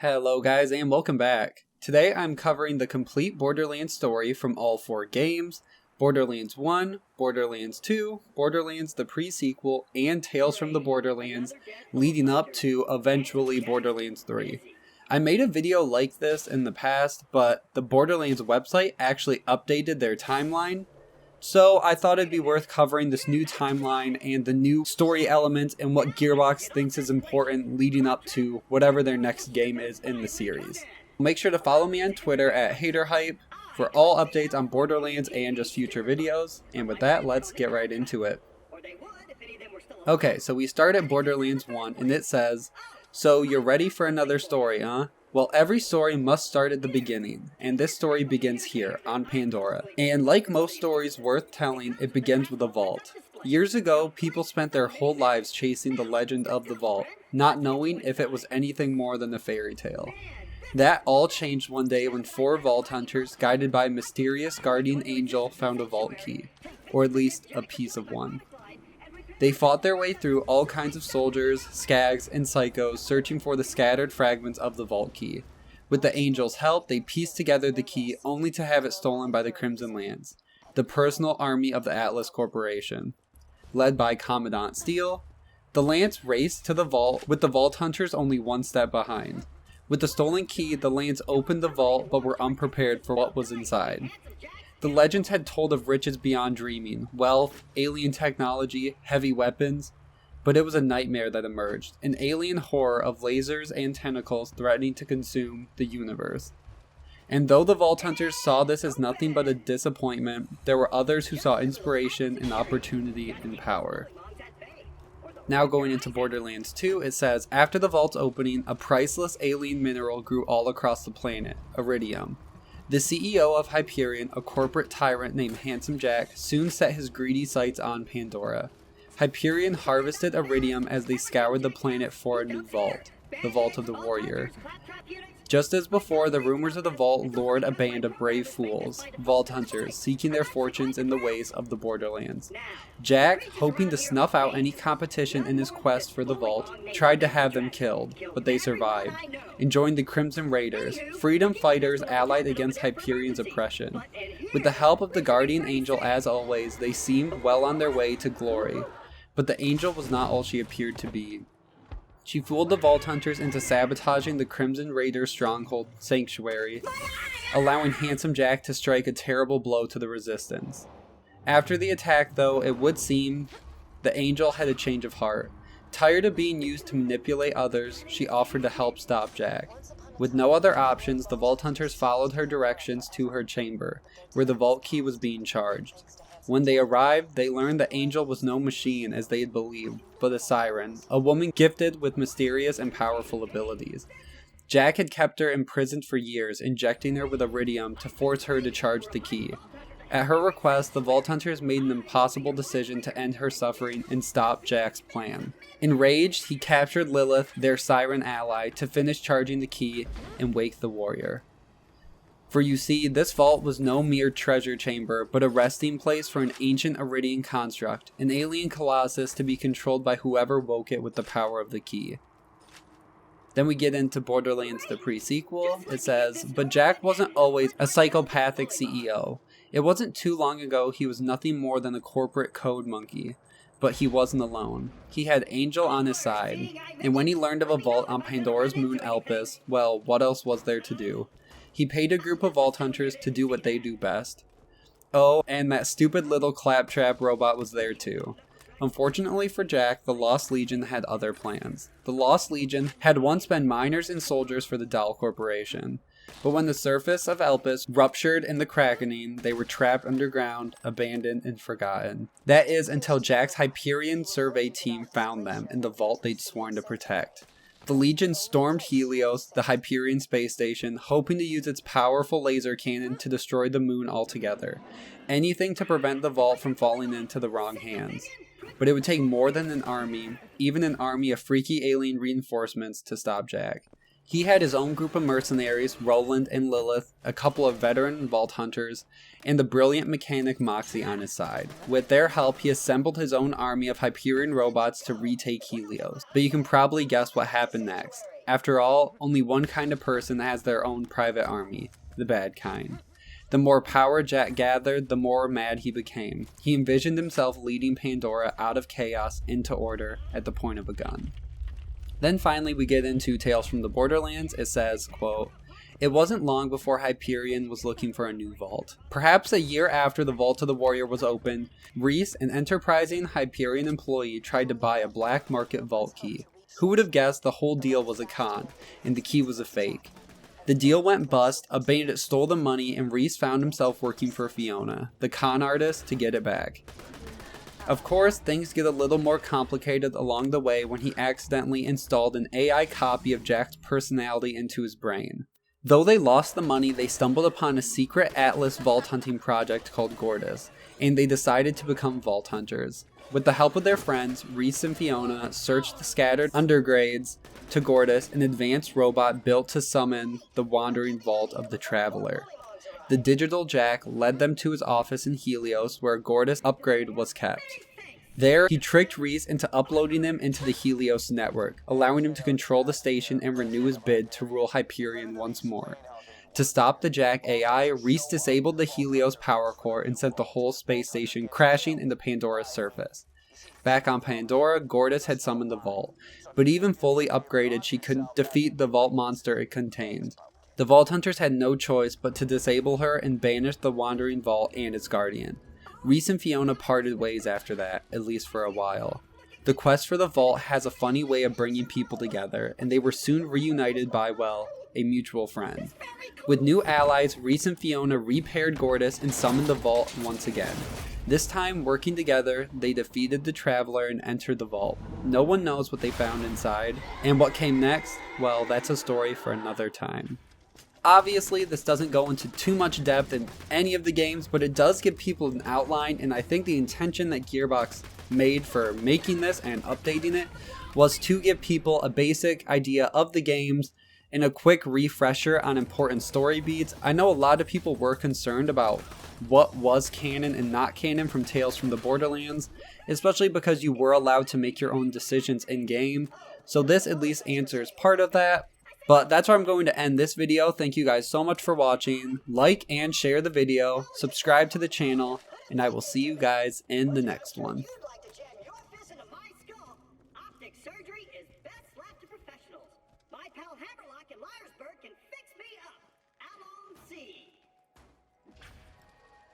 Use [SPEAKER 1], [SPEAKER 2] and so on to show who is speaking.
[SPEAKER 1] Hello guys and welcome back. Today I'm covering the complete Borderlands story from all 4 games, Borderlands 1, Borderlands 2, Borderlands the pre-sequel, and Tales from the Borderlands, leading up to eventually Borderlands 3. I made a video like this in the past, but the Borderlands website actually updated their timeline, so I thought it'd be worth covering this new timeline and the new story elements and what Gearbox thinks is important leading up to whatever their next game is in the series. Make sure to follow me on Twitter at Hayder for all updates on Borderlands and just future videos. And with that, let's get right into it. Okay, so we start at Borderlands 1 and it says, "So you're ready for another story, huh? Well, every story must start at the beginning, and this story begins here, on Pandora. And like most stories worth telling, it begins with a vault. Years ago, people spent their whole lives chasing the legend of the vault, not knowing if it was anything more than a fairy tale. That all changed one day when 4 vault hunters, guided by a mysterious guardian angel, found a vault key, or at least a piece of one. They fought their way through all kinds of soldiers, skags, and psychos searching for the scattered fragments of the vault key. With the Angel's help, they pieced together the key only to have it stolen by the Crimson Lance, the personal army of the Atlas Corporation. Led by Commandant Steele, the Lance raced to the vault with the vault hunters only one step behind. With the stolen key, the Lance opened the vault but were unprepared for what was inside. The legends had told of riches beyond dreaming, wealth, alien technology, heavy weapons, but it was a nightmare that emerged, an alien horror of lasers and tentacles threatening to consume the universe. And though the Vault Hunters saw this as nothing but a disappointment, there were others who saw inspiration and opportunity and power." Now going into Borderlands 2, it says, "After the vault's opening, a priceless alien mineral grew all across the planet, iridium. The CEO of Hyperion, a corporate tyrant named Handsome Jack, soon set his greedy sights on Pandora. Hyperion harvested iridium as they scoured the planet for a new vault, the Vault of the Warrior. Just as before, the rumors of the vault lured a band of brave fools, vault hunters, seeking their fortunes in the ways of the Borderlands. Jack, hoping to snuff out any competition in his quest for the vault, tried to have them killed, but they survived, and joined the Crimson Raiders, freedom fighters allied against Hyperion's oppression. With the help of the Guardian Angel as always, they seemed well on their way to glory, but the Angel was not all she appeared to be. She fooled the Vault Hunters into sabotaging the Crimson Raiders' stronghold, Sanctuary, allowing Handsome Jack to strike a terrible blow to the Resistance. After the attack, though, it would seem the Angel had a change of heart. Tired of being used to manipulate others, she offered to help stop Jack. With no other options, the Vault Hunters followed her directions to her chamber, where the vault key was being charged. When they arrived, they learned the Angel was no machine as they had believed, but a siren, a woman gifted with mysterious and powerful abilities. Jack had kept her imprisoned for years, injecting her with iridium to force her to charge the key. At her request, the Vault Hunters made an impossible decision to end her suffering and stop Jack's plan. Enraged, he captured Lilith, their siren ally, to finish charging the key and wake the warrior. For you see, this vault was no mere treasure chamber, but a resting place for an ancient Iridian construct, an alien colossus to be controlled by whoever woke it with the power of the key." Then we get into Borderlands the pre-sequel. It says, "But Jack wasn't always a psychopathic CEO. It wasn't too long ago he was nothing more than a corporate code monkey. But he wasn't alone. He had Angel on his side, and when he learned of a vault on Pandora's moon Elpis, well, what else was there to do? He paid a group of Vault Hunters to do what they do best. Oh, and that stupid little claptrap robot was there too. Unfortunately for Jack, the Lost Legion had other plans. The Lost Legion had once been miners and soldiers for the Doll Corporation. But when the surface of Elpis ruptured in the Krakening, they were trapped underground, abandoned, and forgotten. That is until Jack's Hyperion survey team found them in the vault they'd sworn to protect. The Legion stormed Helios, the Hyperion space station, hoping to use its powerful laser cannon to destroy the moon altogether. Anything to prevent the vault from falling into the wrong hands. But it would take more than an army, even an army of freaky alien reinforcements, to stop Jack. He had his own group of mercenaries, Roland and Lilith, a couple of veteran Vault Hunters, and the brilliant mechanic Moxie on his side. With their help, he assembled his own army of Hyperion robots to retake Helios. But you can probably guess what happened next. After all, only one kind of person has their own private army, the bad kind. The more power Jack gathered, the more mad he became. He envisioned himself leading Pandora out of chaos into order at the point of a gun. Then finally we get into Tales from the Borderlands. It says, quote, "It wasn't long before Hyperion was looking for a new vault. Perhaps a year after the Vault of the Warrior was opened, Reese, an enterprising Hyperion employee, tried to buy a black market vault key. Who would have guessed the whole deal was a con, and the key was a fake? The deal went bust, a bandit stole the money, and Reese found himself working for Fiona, the con artist, to get it back. Of course, things get a little more complicated along the way when he accidentally installed an AI copy of Jack's personality into his brain. Though they lost the money, they stumbled upon a secret Atlas vault hunting project called Gortys, and they decided to become vault hunters. With the help of their friends, Reese and Fiona searched the scattered undergrades to Gortys, an advanced robot built to summon the wandering vault of the Traveler. The digital Jack led them to his office in Helios, where a Gortys upgrade was kept. There, he tricked Reese into uploading him into the Helios network, allowing him to control the station and renew his bid to rule Hyperion once more. To stop the Jack AI, Reese disabled the Helios power core and sent the whole space station crashing into Pandora's surface. Back on Pandora, Gortys had summoned the vault, but even fully upgraded, she couldn't defeat the vault monster it contained. The Vault Hunters had no choice but to disable her and banish the wandering vault and its guardian. Reese and Fiona parted ways after that, at least for a while. The quest for the vault has a funny way of bringing people together, and they were soon reunited by, well, a mutual friend. With new allies, Reese and Fiona repaired Gortys and summoned the vault once again. This time, working together, they defeated the Traveler and entered the vault. No one knows what they found inside, and what came next, well, that's a story for another time. Obviously, this doesn't go into too much depth in any of the games, but it does give people an outline, and I think the intention that Gearbox made for making this and updating it was to give people a basic idea of the games and a quick refresher on important story beats. I know a lot of people were concerned about what was canon and not canon from Tales from the Borderlands, especially because you were allowed to make your own decisions in-game, so this at least answers part of that. But that's where I'm going to end this video. Thank you guys so much for watching. Like and share the video, subscribe to the channel, and I will see you guys in the next one.